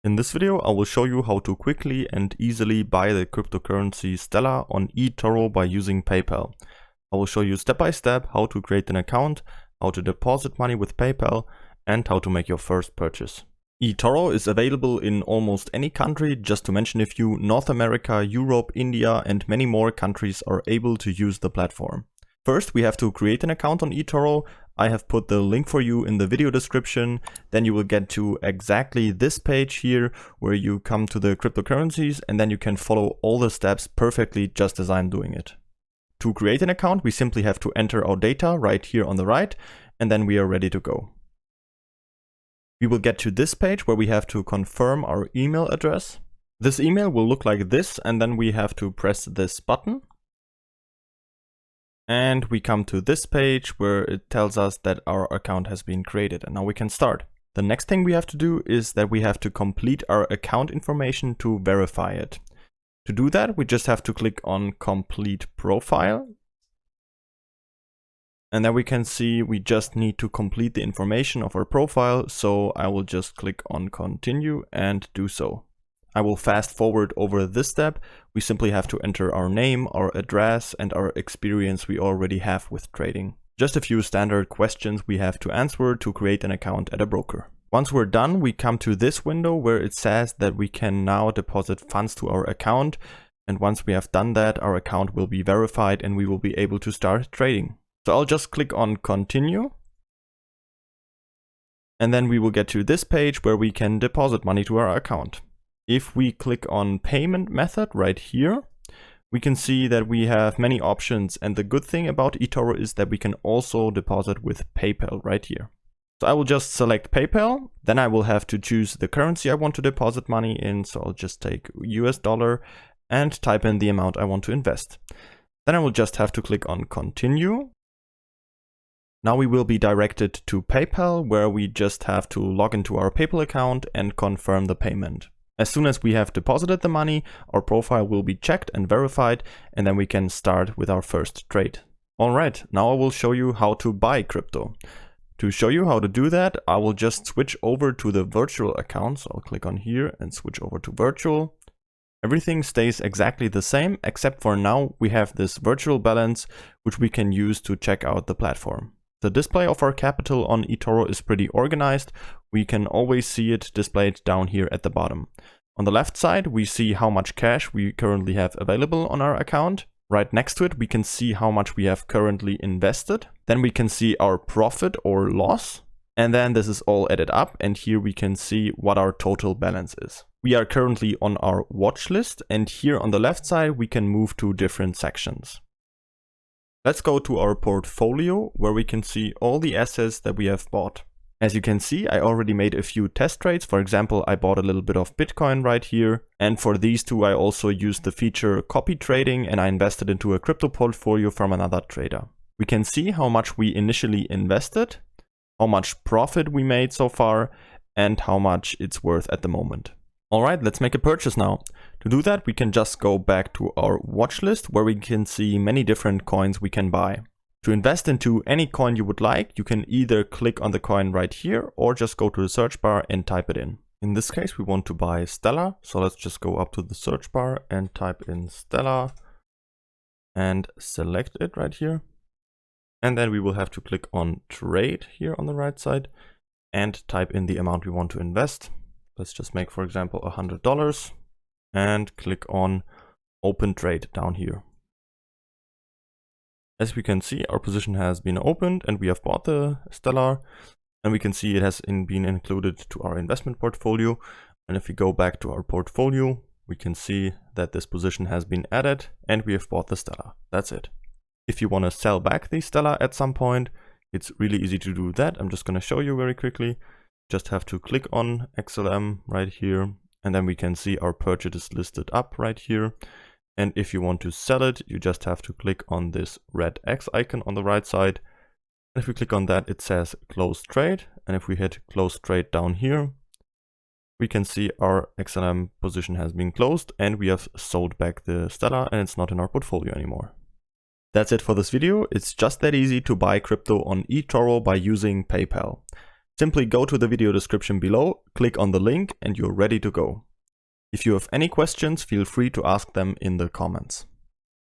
In this video, I will show you how to quickly and easily buy the cryptocurrency Stellar on eToro by using PayPal. I will show you step by step how to create an account, how to deposit money with PayPal, and how to make your first purchase. eToro is available in almost any country. Just to mention a few: North America, Europe, India, and many more countries are able to use the platform. First, we have to create an account on eToro. I have put the link for you in the video description. Then you will get to exactly this page here where you come to the cryptocurrencies, and then you can follow all the steps perfectly just as I'm doing it. To create an account, we simply have to enter our data right here on the right, and then we are ready to go. We will get to this page where we have to confirm our email address. This email will look like this, and then we have to press this button. And we come to this page where it tells us that our account has been created, and now we can start. The next thing we have to do is that we have to complete our account information to verify it. To do that, we just have to click on Complete Profile. And then we can see we just need to complete the information of our profile, so I will just click on Continue and do so. I will fast forward over this step. We simply have to enter our name, our address, and our experience we already have with trading. Just a few standard questions we have to answer to create an account at a broker. Once we're done, we come to this window where it says that we can now deposit funds to our account. And once we have done that, our account will be verified and we will be able to start trading. So I'll just click on Continue. And then we will get to this page where we can deposit money to our account. If we click on Payment Method right here, we can see that we have many options. And the good thing about eToro is that we can also deposit with PayPal right here. So I will just select PayPal. Then I will have to choose the currency I want to deposit money in. So I'll just take US dollar and type in the amount I want to invest. Then I will just have to click on Continue. Now we will be directed to PayPal, where we just have to log into our PayPal account and confirm the payment. As soon as we have deposited the money, our profile will be checked and verified, and then we can start with our first trade. Alright, now I will show you how to buy crypto. To show you how to do that, I will just switch over to the virtual account. So I'll click on here and switch over to virtual. Everything stays exactly the same, except for now we have this virtual balance, which we can use to check out the platform. The display of our capital on eToro is pretty organized. We can always see it displayed down here at the bottom. On the left side, we see how much cash we currently have available on our account. Right next to it, we can see how much we have currently invested. Then we can see our profit or loss. And then this is all added up, and here we can see what our total balance is. We are currently on our watch list, and here on the left side, we can move to different sections. Let's go to our portfolio, where we can see all the assets that we have bought. As you can see, I already made a few test trades. For example, I bought a little bit of Bitcoin right here. And for these two, I also used the feature copy trading, and I invested into a crypto portfolio from another trader. We can see how much we initially invested, how much profit we made so far, and how much it's worth at the moment. Alright, let's make a purchase now. To do that, we can just go back to our watch list where we can see many different coins we can buy. To invest into any coin you would like, you can either click on the coin right here or just go to the search bar and type it in. In this case, we want to buy Stellar. So let's just go up to the search bar and type in Stellar and select it right here. And then we will have to click on Trade here on the right side and type in the amount we want to invest. Let's just make, for example, $100 and click on Open Trade down here. As we can see, our position has been opened and we have bought the Stellar, and we can see it has been included to our investment portfolio. And if we go back to our portfolio, we can see that this position has been added and we have bought the Stellar. That's it. If you want to sell back the Stellar at some point, it's really easy to do that. I'm just going to show you very quickly. Just have to click on XLM right here, and then we can see our purchase is listed up right here. And if you want to sell it, you just have to click on this red X icon on the right side. And if we click on that, it says Close Trade. And if we hit Close Trade down here, we can see our XLM position has been closed and we have sold back the Stellar, and it's not in our portfolio anymore. That's it for this video. It's just that easy to buy crypto on eToro by using PayPal. Simply go to the video description below, click on the link, and you're ready to go. If you have any questions, feel free to ask them in the comments.